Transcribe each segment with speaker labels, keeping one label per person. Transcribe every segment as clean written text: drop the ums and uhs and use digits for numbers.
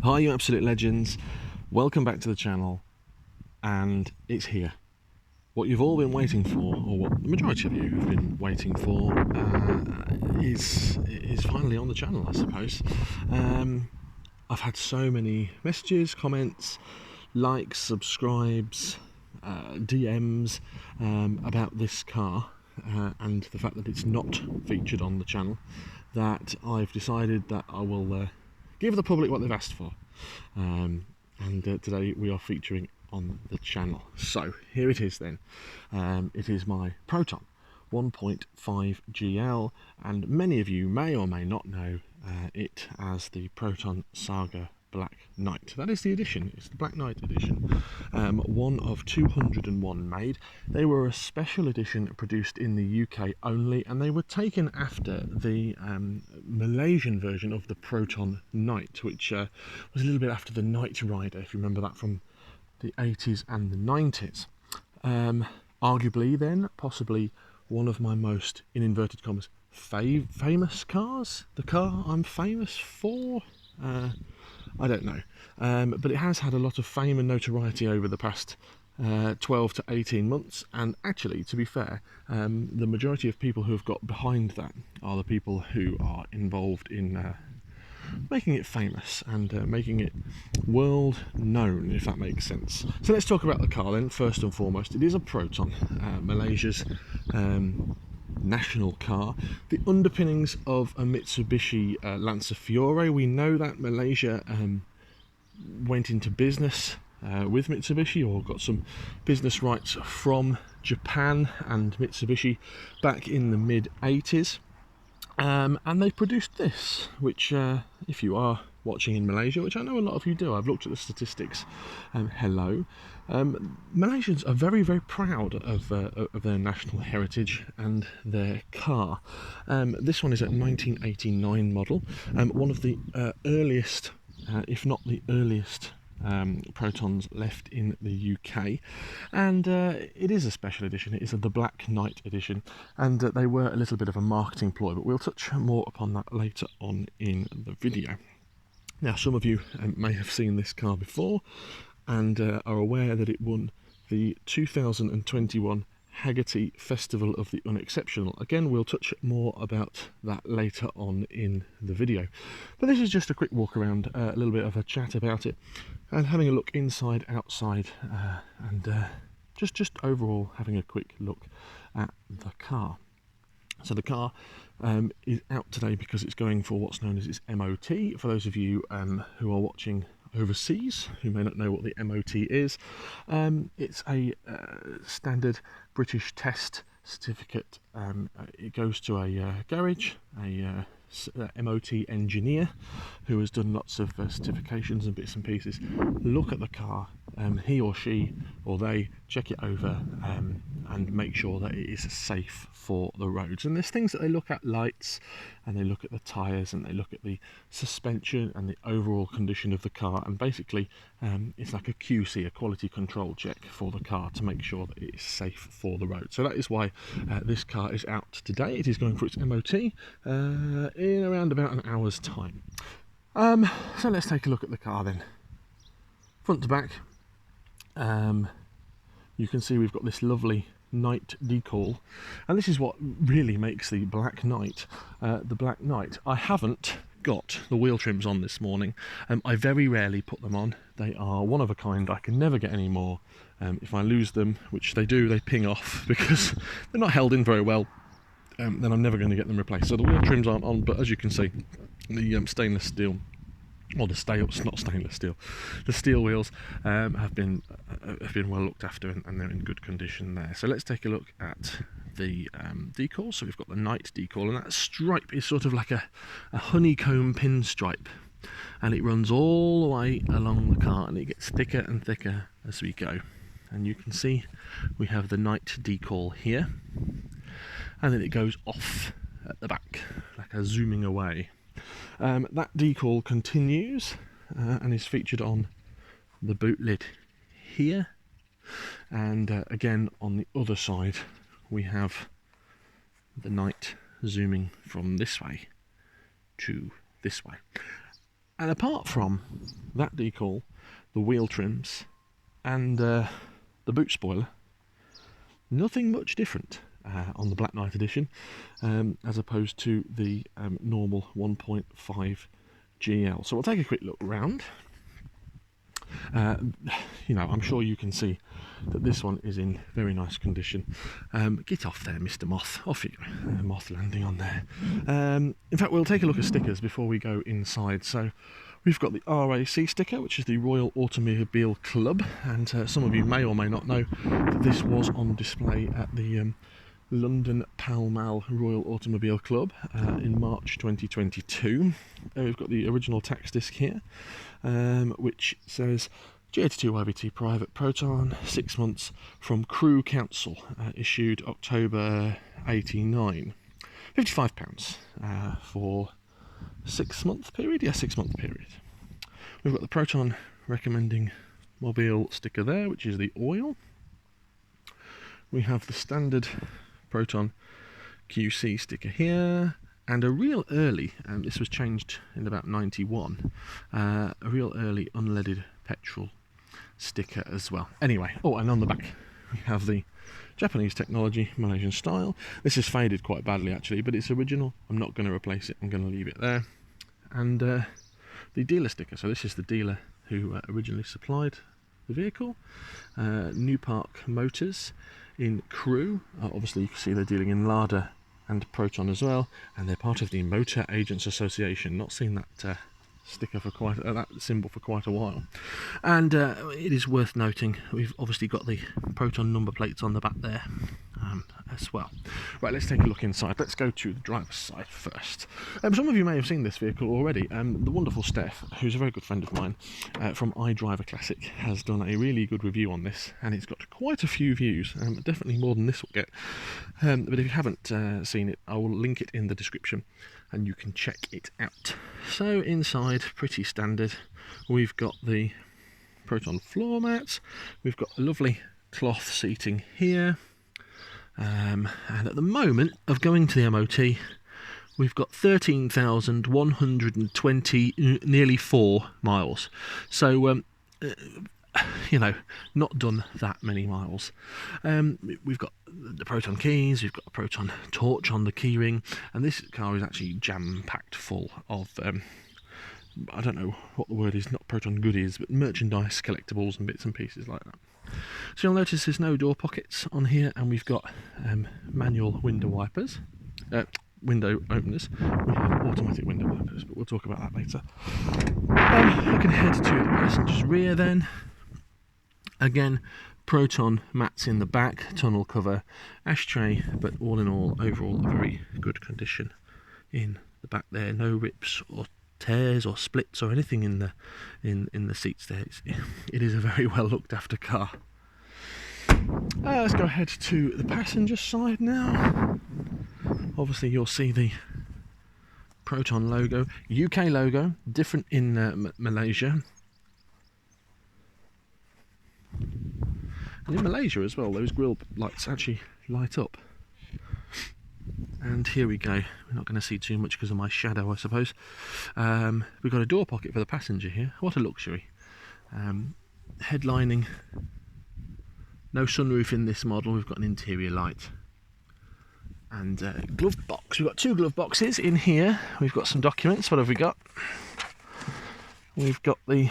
Speaker 1: Hi, you absolute legends. Welcome back to the channel, and it's here. What you've all been waiting for, or what the majority of you have been waiting for, is finally on the channel, I suppose. I've had so many messages, comments, likes, subscribes, DMs about this car and the fact that it's not featured on the channel, that I've decided that I will give the public what they've asked for, and today we are featuring on the channel. So here it is then. It is my Proton 1.5 GL, and many of you may or may not know it as the Proton Saga Black Knight. That is the edition. It's the Black Knight edition, one of 201 made. They were a special edition produced in the UK only, and they were taken after the Malaysian version of the Proton Knight, which was a little bit after the Knight Rider, if you remember that from the 80s and the 90s. Arguably then, possibly one of my most, in inverted commas, famous cars. The car I'm famous for? I don't know, but it has had a lot of fame and notoriety over the past 12 to 18 months, and actually, to be fair, the majority of people who have got behind that are the people who are involved in making it famous and making it world known, if that makes sense. So let's talk about the car then. First and foremost, it is a Proton, Malaysia's national car. The underpinnings of a Mitsubishi Lancer Fiore. We know that Malaysia went into business with Mitsubishi, or got some business rights from Japan and Mitsubishi back in the mid-80s. And they produced this, which if you are watching in Malaysia, which I know a lot of you do, I've looked at the statistics, hello. Malaysians are very, very proud of their national heritage and their car. This one is a 1989 model, one of the earliest, if not the earliest, Protons left in the UK, and it is a special edition. It is the Black Knight edition, and they were a little bit of a marketing ploy, but we'll touch more upon that later on in the video. Now, some of you may have seen this car before and are aware that it won the 2021 Haggerty Festival of the Unexceptional. Again, we'll touch more about that later on in the video. But this is just a quick walk around, a little bit of a chat about it, and having a look inside, outside, and just overall having a quick look at the car. So the car is out today because it's going for what's known as its MOT. For those of you who are watching overseas, who may not know what the MOT is, it's a standard British test certificate. It goes to a garage, a MOT engineer who has done lots of certifications and bits and pieces, look at the car, he or she or they check it over and make sure that it is safe for the roads. And there's things that they look at: lights, and they look at the tyres, and they look at the suspension and the overall condition of the car, and basically it's like a QC, a quality control check for the car to make sure that it is safe for the road. So that is why this car is out today. It is going for its MOT in around about an hour's time. So let's take a look at the car then. Front to back, you can see we've got this lovely Knight decal, and this is what really makes the Black Knight the Black Knight. I haven't got the wheel trims on this morning. I very rarely put them on. They are one of a kind. I can never get any more. If I lose them, which they do, they ping off because they're not held in very well. Then I'm never going to get them replaced. So the wheel trims aren't on, but as you can see, the stainless steel, or the steel wheels have been well looked after, and they're in good condition there. So let's take a look at the decal. So we've got the Knight decal, and that stripe is sort of like a honeycomb pinstripe, and it runs all the way along the car, and it gets thicker and thicker as we go. And you can see we have the Knight decal here, and then it goes off at the back like a zooming away. That decal continues and is featured on the boot lid here, and again on the other side we have the Knight zooming from this way to this way. And apart from that decal, the wheel trims, and the boot spoiler, nothing much different on the Black Knight edition as opposed to the normal 1.5 GL. So we'll take a quick look around. You know, I'm sure you can see that this one is in very nice condition. Get off there, Mr. Moth. Off you go. Moth landing on there. In fact, we'll take a look at stickers before we go inside. So we've got the RAC sticker, which is the Royal Automobile Club, and some of you may or may not know that this was on display at the London Pall Mall Royal Automobile Club in March 2022. We've got the original tax disc here, which says G82 YBT Private Proton, 6 months from Crew Council, issued October 89. £55 for 6 month period. Yeah, 6 month period. We've got the Proton recommending mobile sticker there, which is the oil. We have the standard Proton QC sticker here, and a real early, this was changed in about 91, a real early unleaded petrol sticker as well. Anyway, oh, and on the back we have the Japanese technology, Malaysian style. This is faded quite badly actually, but it's original. I'm not going to replace it, I'm going to leave it there. And the dealer sticker, so this is the dealer who originally supplied the vehicle. New Park Motors in Crewe. Obviously you can see they're dealing in Lada and Proton as well, and they're part of the Motor Agents Association. Not seen that sticker for quite that symbol for quite a while. And it is worth noting we've obviously got the Proton number plates on the back there as well. Right, let's take a look inside. Let's go to the driver's side first. Some of you may have seen this vehicle already. The wonderful Steph, who's a very good friend of mine from iDriver Classic, has done a really good review on this, and it's got quite a few views, definitely more than this will get. But if you haven't seen it, I will link it in the description and you can check it out. So inside, pretty standard. We've got the Proton floor mats, we've got a lovely cloth seating here, and at the moment of going to the MOT we've got 13,120, nearly 4 miles. So you know, not done that many miles. We've got the Proton keys, we've got a Proton torch on the keyring, and this car is actually jam-packed full of I don't know what the word is, not Proton goodies, but merchandise, collectibles and bits and pieces like that. So you'll notice there's no door pockets on here, and we've got manual window wipers, window openers. We have automatic window wipers, but we'll talk about that later. I can head to the passenger's rear then. Again, Proton mats in the back, tunnel cover, ashtray, but all in all, overall, a very good condition in the back there. No rips or tears or splits or anything in the seats there. It is a very well looked after car. Let's go ahead to the passenger side now. Obviously you'll see the Proton logo, UK logo, different in Malaysia. And in Malaysia as well, those grille lights actually light up. And here we go. We're not going to see too much because of my shadow, I suppose. We've got a door pocket for the passenger here. What a luxury. Headlining. No sunroof in this model. We've got an interior light. And glove box. We've got 2 glove boxes in here. We've got some documents. What have we got? We've got the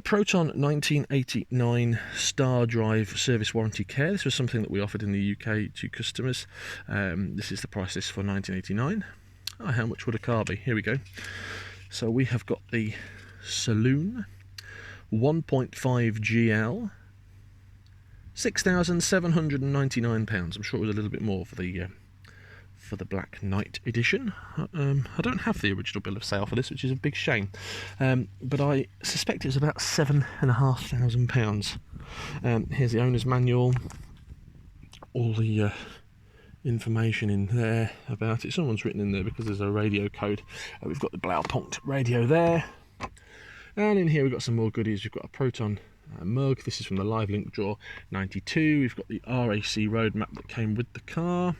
Speaker 1: Proton 1989 Star Drive Service Warranty Care. This was something that we offered in the UK to customers. This is the price list for 1989. Oh, how much would a car be? Here we go. So we have got the Saloon 1.5 GL, £6,799. I'm sure it was a little bit more for the Black Knight edition. I don't have the original bill of sale for this, which is a big shame, but I suspect it was about £7,500. Here's the owner's manual, all the information in there about it. Someone's written in there because there's a radio code. We've got the Blaupunkt radio there, and in here we've got some more goodies. We've got a Proton mug. This is from the Live Link Draw 92. We've got the RAC road map that came with the car.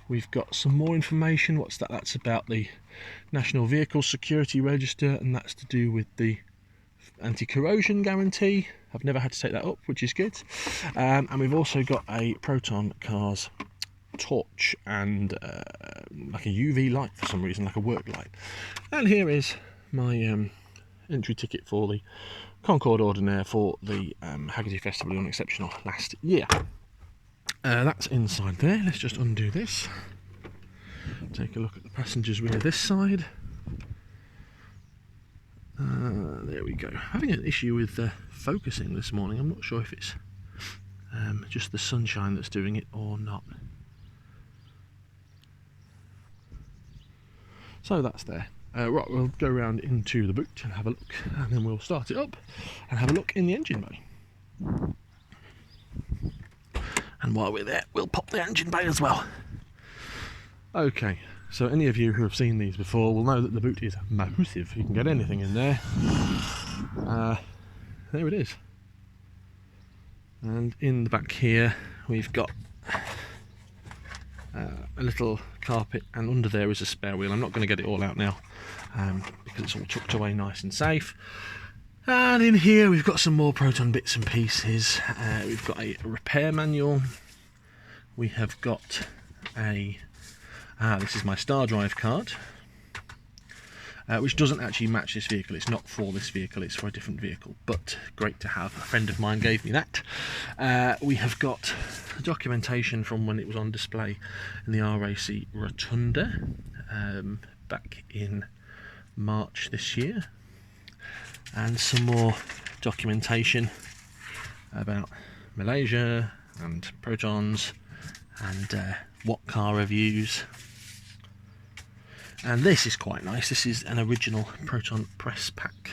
Speaker 1: we've got some more information. What's that? That's about the National Vehicle Security Register, and that's to do with the anti-corrosion guarantee. I've never had to take that up, which is good. And we've also got a Proton Cars torch and like a UV light for some reason, like a work light. And here is my entry ticket for the Concorde Ordinaire for the Haggerty Festival of the Unexceptional last year. That's inside there. Let's just undo this. Take a look at the passenger's rear this side. There we go. Having an issue with focusing this morning. I'm not sure if it's just the sunshine that's doing it or not. So that's there. Right, we'll go around into the boot and have a look, and then we'll start it up and have a look in the engine bay. And while we're there, we'll pop the engine bay as well. Okay, so any of you who have seen these before will know that the boot is massive. You can get anything in there. There it is. And in the back here, we've got a little carpet, and under there is a spare wheel. I'm not going to get it all out now because it's all tucked away nice and safe. And in here we've got some more Proton bits and pieces. We've got a repair manual. We have got a this is my Star Drive card, which doesn't actually match this vehicle. It's not for this vehicle, it's for a different vehicle, but great to have. A friend of mine gave me that. We have got documentation from when it was on display in the RAC Rotunda back in March this year, and some more documentation about Malaysia and Protons and what car reviews. And this is quite nice. This is an original Proton press pack.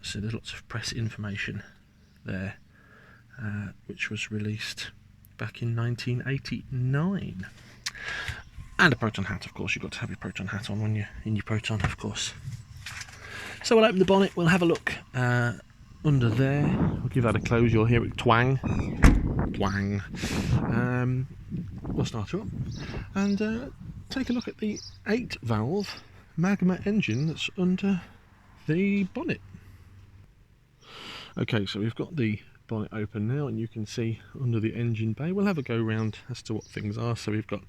Speaker 1: So there's lots of press information there, which was released back in 1989. And a Proton hat, of course. You've got to have your Proton hat on when you're in your Proton, of course. So we'll open the bonnet. We'll have a look under there. We'll give that a close. You'll hear it twang. Twang. We'll start her up and take a look at the 8-valve Magma engine that's under the bonnet. Okay, so we've got the bonnet open now, and you can see under the engine bay. We'll have a go round as to what things are. So we've got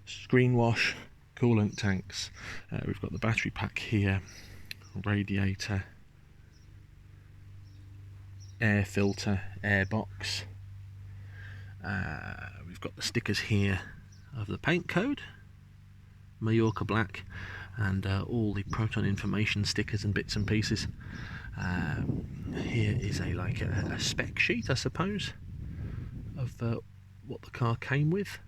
Speaker 1: screen wash, coolant tanks, we've got the battery pack here, radiator, air filter, air box. We've got the stickers here of the paint code, Mallorca Black, and all the Proton information stickers and bits and pieces. Here is a spec sheet, I suppose, of what the car came with,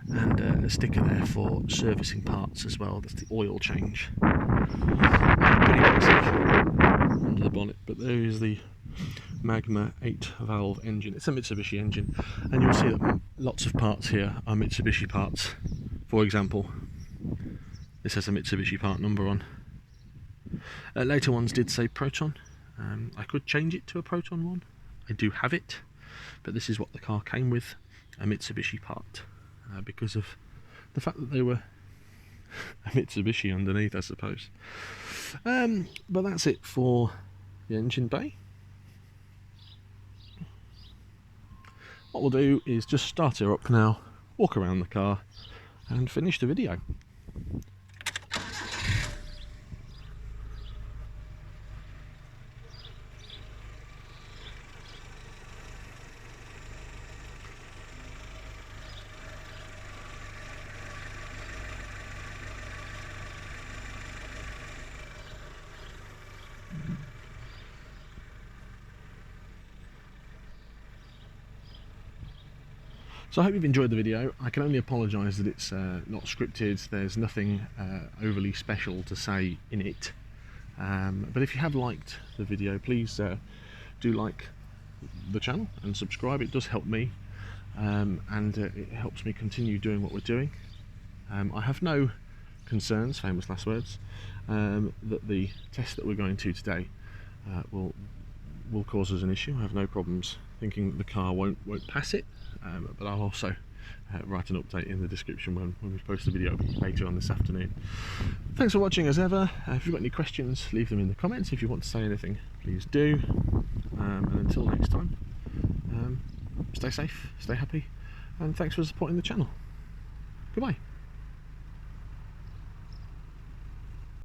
Speaker 1: and a sticker there for servicing parts as well. That's the oil change. Pretty basic under the bonnet, but there is the Magma 8-valve engine. It's a Mitsubishi engine, and you'll see that lots of parts here are Mitsubishi parts. For example, this has a Mitsubishi part number on. Later ones did say Proton. I could change it to a Proton one. I do have it, but this is what the car came with, a Mitsubishi part, because of the fact that they were a Mitsubishi underneath, I suppose. But that's it for the engine bay. What we'll do is just start her up now, walk around the car, and finish the video. So I hope you've enjoyed the video. I can only apologise that it's not scripted. There's nothing overly special to say in it. But if you have liked the video, please do like the channel and subscribe. It does help me, and it helps me continue doing what we're doing. I have no concerns, famous last words, that the test that we're going to today will cause us an issue. I have no problems thinking that the car won't pass it. But I'll also write an update in the description when we post the video later on this afternoon. Thanks for watching as ever. If you've got any questions, leave them in the comments. If you want to say anything, please do. And until next time, stay safe, stay happy, and thanks for supporting the channel. Goodbye.